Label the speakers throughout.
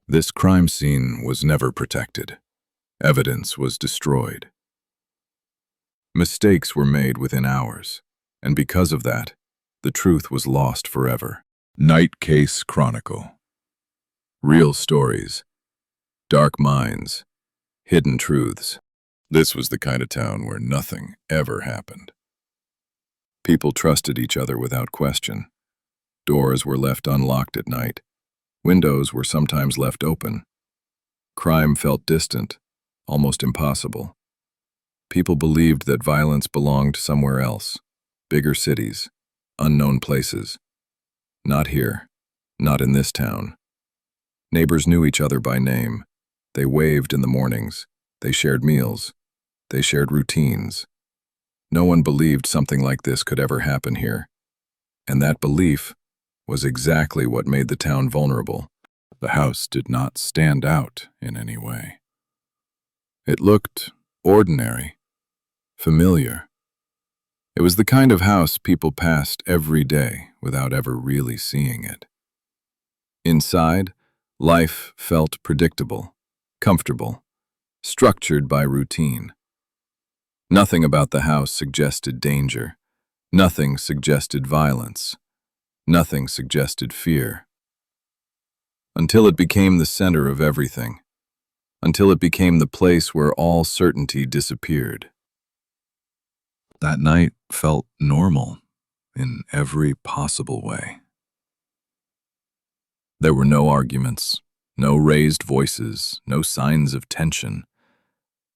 Speaker 1: This crime scene was never protected. Evidence was destroyed. Mistakes were made within hours, and because of that, the truth was lost forever. NightCase Chronicle. Real stories, dark minds, hidden truths. This was the kind of town where nothing ever happened. People trusted each other without question. Doors were left unlocked at night. Windows were sometimes left open. Crime felt distant, almost impossible. People believed that violence belonged somewhere else, bigger cities, unknown places. Not here, not in this town. Neighbors knew each other by name. They waved in the mornings. They shared meals. They shared routines. No one believed something like this could ever happen here. And that belief was exactly what made the town vulnerable. The house did not stand out in any way. It looked ordinary, familiar. It was the kind of house people passed every day without ever really seeing it. Inside, life felt predictable, comfortable, structured by routine. Nothing about the house suggested danger. Nothing suggested violence. Nothing suggested fear. Until it became the center of everything. Until it became the place where all certainty disappeared. That night felt normal in every possible way. There were no arguments, no raised voices, no signs of tension.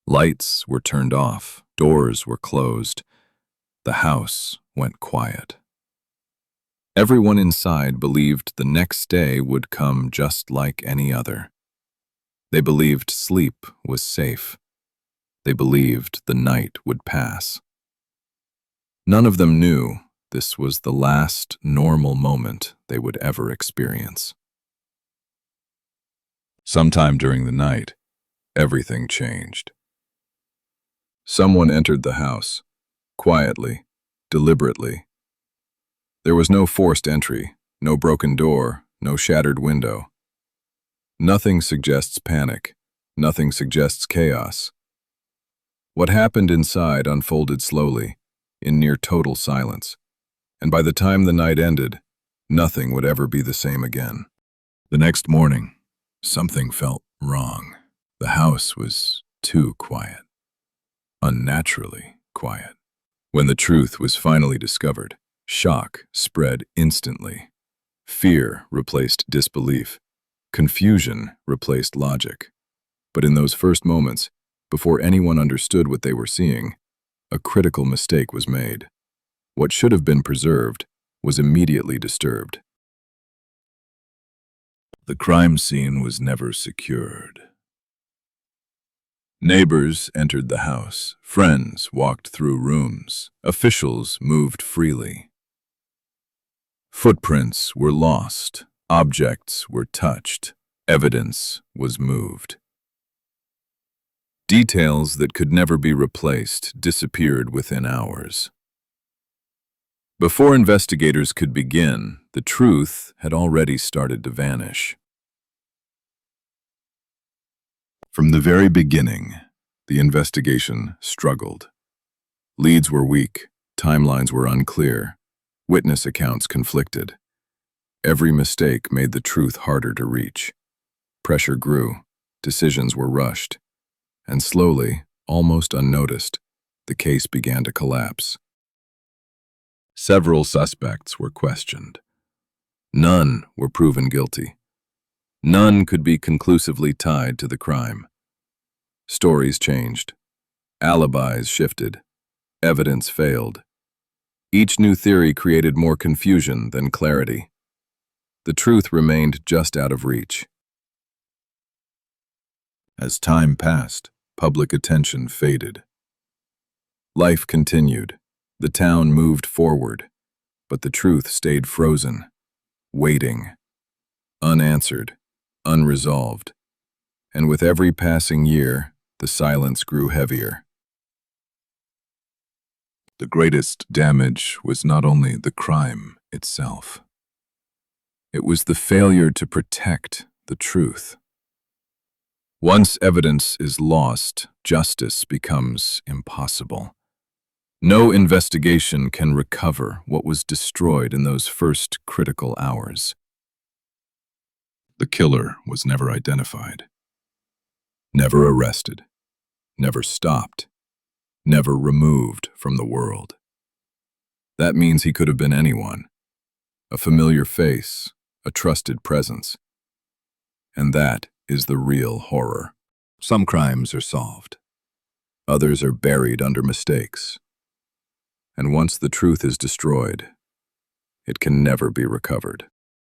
Speaker 1: Lights were turned off, doors were closed. The house went quiet. Everyone inside believed the next day would come just like any other. They believed sleep was safe. They believed the night would pass. None of them knew this was the last normal moment they would ever experience. Sometime during the night, everything changed. Someone entered the house, quietly, deliberately. There was no forced entry, no broken door, no shattered window. Nothing suggests panic. Nothing suggests chaos. What happened inside unfolded slowly, in near total silence, and by the time the night ended, nothing would ever be the same again. The next morning, something felt wrong. The house was too quiet, unnaturally quiet. When the truth was finally discovered, shock spread instantly. Fear replaced disbelief. Confusion replaced logic. But in those first moments, before anyone understood what they were seeing, a critical mistake was made. What should have been preserved was immediately disturbed. The crime scene was never secured. Neighbors entered the house. Friends walked through rooms. Officials moved freely. Footprints were lost. Objects were touched. Evidence was moved. Details that could never be replaced disappeared within hours. Before investigators could begin, the truth had already started to vanish. From the very beginning, the investigation struggled. Leads were weak, timelines were unclear, witness accounts conflicted. Every mistake made the truth harder to reach. Pressure grew, decisions were rushed, and slowly, almost unnoticed, the case began to collapse. Several suspects were questioned. None were proven guilty. None could be conclusively tied to the crime. Stories changed. Alibis shifted. Evidence failed. Each new theory created more confusion than clarity. The truth remained just out of reach. As time passed, public attention faded. Life continued. The town moved forward, but the truth stayed frozen, waiting, unanswered, unresolved. And with every passing year, the silence grew heavier. The greatest damage was not only the crime itself. It was the failure to protect the truth. Once evidence is lost, justice becomes impossible. No investigation can recover what was destroyed in those first critical hours. The killer was never identified, never arrested, never stopped, never removed from the world. That means he could have been anyone, a familiar face, a trusted presence. And that is the real horror. Some crimes are solved. Others are buried under mistakes. And once the truth is destroyed, it can never be recovered.